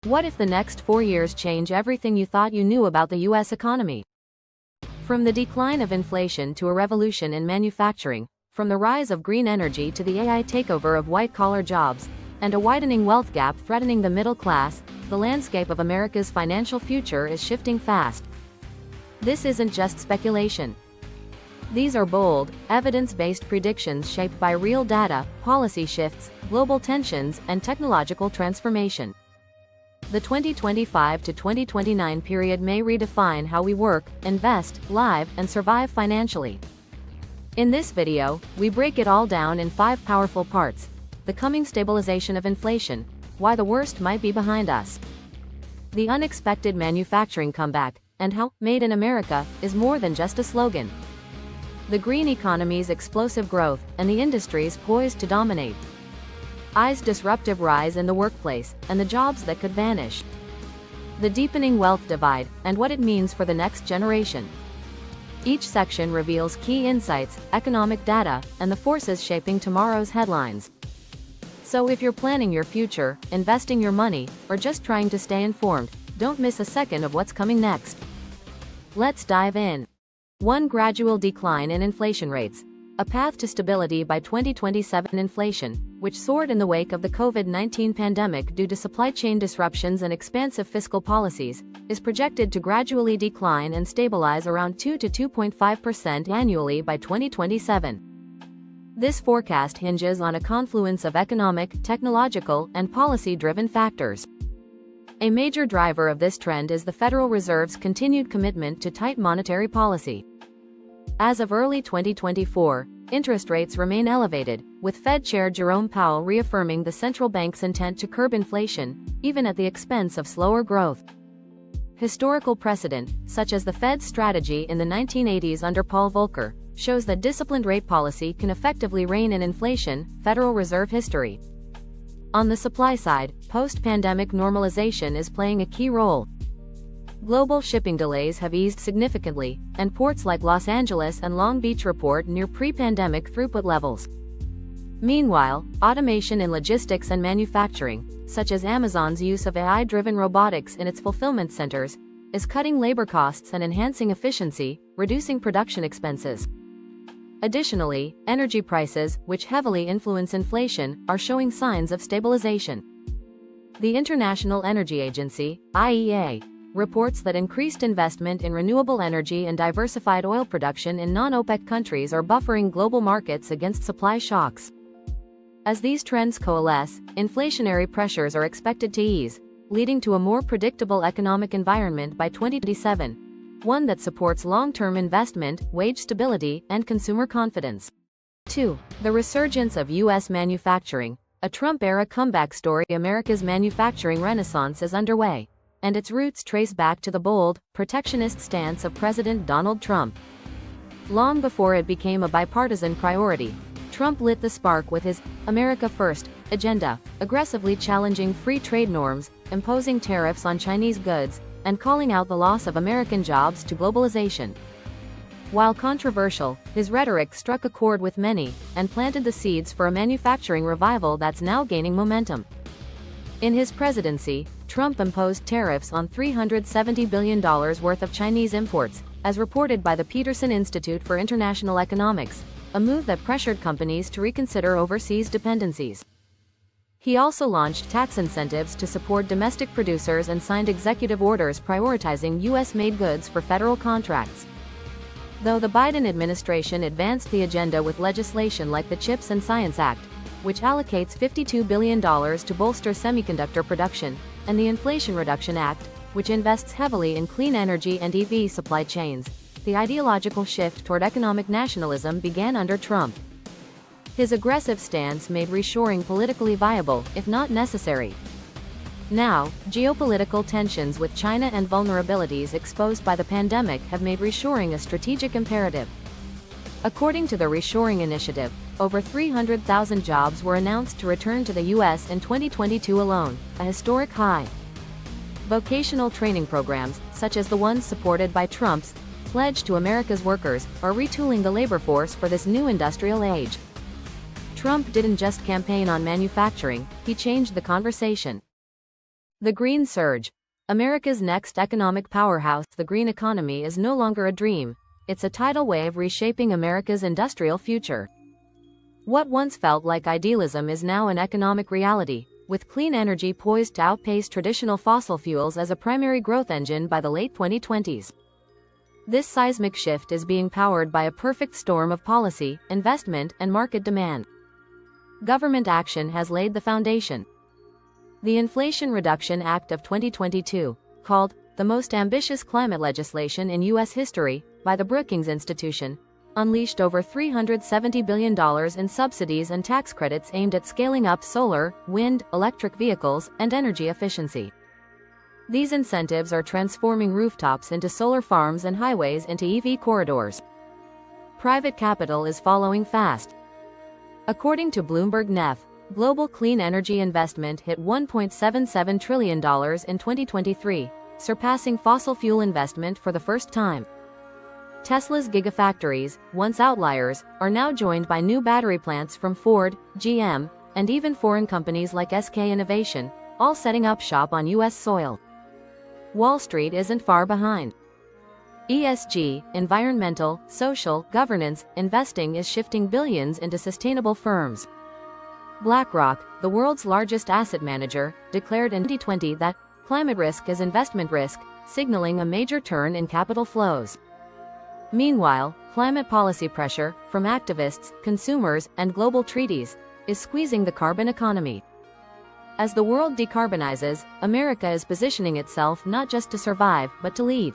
What if the next 4 years change everything you thought you knew about the U.S. economy? From the decline of inflation to a revolution in manufacturing, from the rise of green energy to the AI takeover of white-collar jobs, and a widening wealth gap threatening the middle class, the landscape of America's financial future is shifting fast. This isn't just speculation. These are bold, evidence-based predictions shaped by real data, policy shifts, global tensions, and technological transformation. The 2025 to 2029 period may redefine how we work, invest, live, and survive financially. In this video, we break it all down in 5 powerful parts: the coming stabilization of inflation, why the worst might be behind us, the unexpected manufacturing comeback, and how "Made in America" is more than just a slogan, the green economy's explosive growth, and the industries poised to dominate, AI's disruptive rise in the workplace, and the jobs that could vanish, the deepening wealth divide, and what it means for the next generation. Each section reveals key insights, economic data, and the forces shaping tomorrow's headlines. So if you're planning your future, investing your money, or just trying to stay informed, don't miss a second of what's coming next. Let's dive in. 1. Gradual decline in inflation rates. A path to stability by 2027. Inflation, which soared in the wake of the COVID-19 pandemic due to supply chain disruptions and expansive fiscal policies, is projected to gradually decline and stabilize around 2 to 2.5% annually by 2027. This forecast hinges on a confluence of economic, technological, and policy-driven factors. A major driver of this trend is the Federal Reserve's continued commitment to tight monetary policy. As of early 2024, interest rates remain elevated, with Fed Chair Jerome Powell reaffirming the central bank's intent to curb inflation, even at the expense of slower growth. Historical precedent, such as the Fed's strategy in the 1980s under Paul Volcker, shows that disciplined rate policy can effectively rein in inflation. Federal Reserve history. On the supply side, post-pandemic normalization is playing a key role. Global shipping delays have eased significantly, and ports like Los Angeles and Long Beach report near pre-pandemic throughput levels. Meanwhile, automation in logistics and manufacturing, such as Amazon's use of AI-driven robotics in its fulfillment centers, is cutting labor costs and enhancing efficiency, reducing production expenses. Additionally, energy prices, which heavily influence inflation, are showing signs of stabilization. The International Energy Agency, IEA, reports that increased investment in renewable energy and diversified oil production in non-OPEC countries are buffering global markets against supply shocks. As these trends coalesce, inflationary pressures are expected to ease, leading to a more predictable economic environment by 2027, one that supports long-term investment, wage stability, and consumer confidence. 2. The resurgence of U.S. manufacturing. A Trump-era comeback story. America's manufacturing renaissance is underway, and its roots trace back to the bold, protectionist stance of President Donald Trump. Long before it became a bipartisan priority, Trump lit the spark with his "America First" agenda, aggressively challenging free trade norms, imposing tariffs on Chinese goods, and calling out the loss of American jobs to globalization. While controversial, his rhetoric struck a chord with many, and planted the seeds for a manufacturing revival that's now gaining momentum. In his presidency, Trump imposed tariffs on $370 billion worth of Chinese imports, as reported by the Peterson Institute for International Economics, a move that pressured companies to reconsider overseas dependencies. He also launched tax incentives to support domestic producers and signed executive orders prioritizing U.S.-made goods for federal contracts. Though the Biden administration advanced the agenda with legislation like the CHIPS and Science Act, which allocates $52 billion to bolster semiconductor production, and the Inflation Reduction Act, which invests heavily in clean energy and EV supply chains, the ideological shift toward economic nationalism began under Trump. His aggressive stance made reshoring politically viable, if not necessary. Now, geopolitical tensions with China and vulnerabilities exposed by the pandemic have made reshoring a strategic imperative. According to the Reshoring Initiative, over 300,000 jobs were announced to return to the U.S. in 2022 alone, a historic high. Vocational training programs, such as the ones supported by Trump's Pledge to America's Workers, are retooling the labor force for this new industrial age. Trump didn't just campaign on manufacturing, he changed the conversation. The green surge. America's next economic powerhouse, the green economy is no longer a dream. It's a tidal wave reshaping America's industrial future. What once felt like idealism is now an economic reality, with clean energy poised to outpace traditional fossil fuels as a primary growth engine by the late 2020s. This seismic shift is being powered by a perfect storm of policy, investment, and market demand. Government action has laid the foundation. The Inflation Reduction Act of 2022, called the most ambitious climate legislation in U.S. history by the Brookings Institution, unleashed over $370 billion in subsidies and tax credits aimed at scaling up solar, wind, electric vehicles, and energy efficiency. These incentives are transforming rooftops into solar farms and highways into EV corridors. Private capital is following fast. According to Bloomberg NEF, global clean energy investment hit $1.77 trillion in 2023, surpassing fossil fuel investment for the first time. Tesla's gigafactories, once outliers, are now joined by new battery plants from Ford, GM, and even foreign companies like SK Innovation, all setting up shop on U.S. soil. Wall Street isn't far behind. ESG, environmental, social, governance, investing is shifting billions into sustainable firms. BlackRock, the world's largest asset manager, declared in 2020 that climate risk is investment risk, signaling a major turn in capital flows. Meanwhile, climate policy pressure, from activists, consumers, and global treaties, is squeezing the carbon economy. As the world decarbonizes, America is positioning itself not just to survive, but to lead.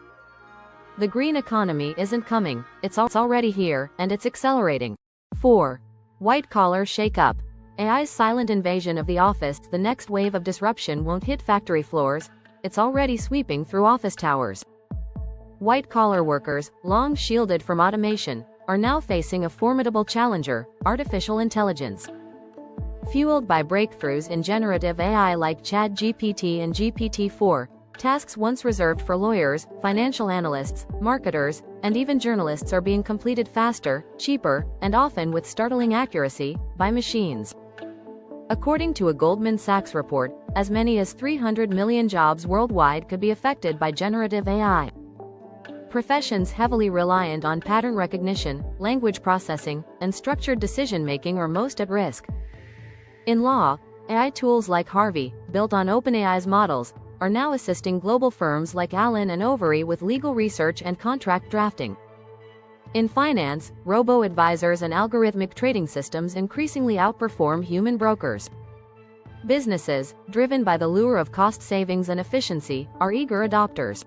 The green economy isn't coming, it's already here, and it's accelerating. 4. White-collar shake-up. AI's silent invasion of the office. The next wave of disruption won't hit factory floors, it's already sweeping through office towers. White-collar workers, long shielded from automation, are now facing a formidable challenger, artificial intelligence. Fueled by breakthroughs in generative AI like ChatGPT and GPT-4, tasks once reserved for lawyers, financial analysts, marketers, and even journalists are being completed faster, cheaper, and often with startling accuracy, by machines. According to a Goldman Sachs report, as many as 300 million jobs worldwide could be affected by generative AI. Professions heavily reliant on pattern recognition, language processing, and structured decision-making are most at risk. In law, AI tools like Harvey, built on OpenAI's models, are now assisting global firms like Allen & Overy with legal research and contract drafting. In finance, robo-advisors and algorithmic trading systems increasingly outperform human brokers. Businesses, driven by the lure of cost savings and efficiency, are eager adopters.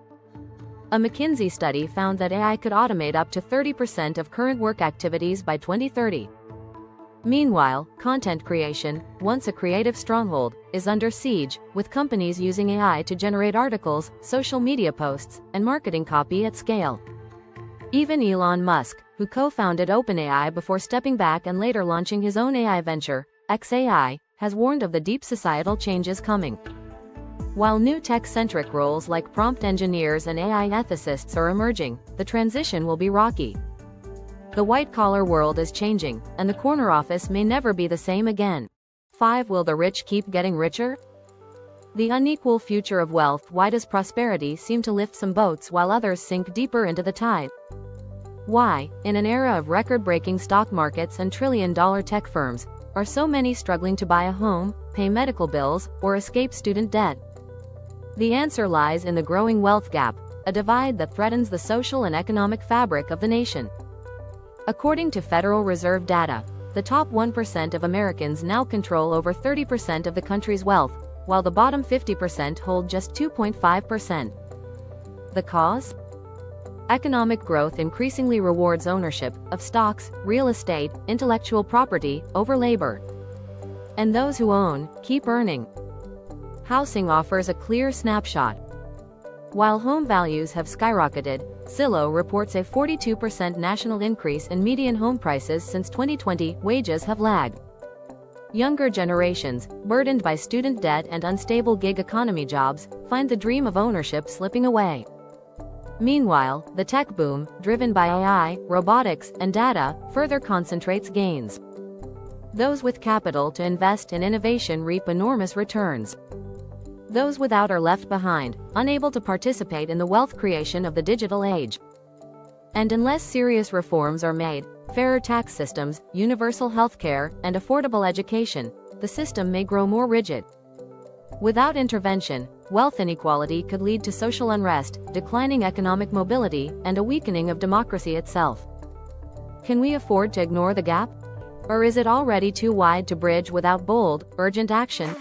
A McKinsey study found that AI could automate up to 30% of current work activities by 2030. Meanwhile, content creation, once a creative stronghold, is under siege, with companies using AI to generate articles, social media posts, and marketing copy at scale. Even Elon Musk, who co-founded OpenAI before stepping back and later launching his own AI venture, xAI, has warned of the deep societal changes coming. While new tech-centric roles like prompt engineers and AI ethicists are emerging, the transition will be rocky. The white-collar world is changing, and the corner office may never be the same again. 5. Will the rich keep getting richer? The unequal future of wealth. Why does prosperity seem to lift some boats while others sink deeper into the tide? Why, in an era of record-breaking stock markets and trillion-dollar tech firms, are so many struggling to buy a home, pay medical bills, or escape student debt? The answer lies in the growing wealth gap, a divide that threatens the social and economic fabric of the nation. According to Federal Reserve data, the top 1% of Americans now control over 30% of the country's wealth, while the bottom 50% hold just 2.5%. The cause? Economic growth increasingly rewards ownership of stocks, real estate, intellectual property, over labor. And those who own, keep earning. Housing offers a clear snapshot. While home values have skyrocketed, Zillow reports a 42% national increase in median home prices since 2020. Wages have lagged. Younger generations, burdened by student debt and unstable gig economy jobs, find the dream of ownership slipping away. Meanwhile, the tech boom, driven by AI, robotics, and data, further concentrates gains. Those with capital to invest in innovation reap enormous returns. Those without are left behind, unable to participate in the wealth creation of the digital age. And unless serious reforms are made, fairer tax systems, universal healthcare, and affordable education, the system may grow more rigid. Without intervention, wealth inequality could lead to social unrest, declining economic mobility, and a weakening of democracy itself. Can we afford to ignore the gap? Or is it already too wide to bridge without bold, urgent action?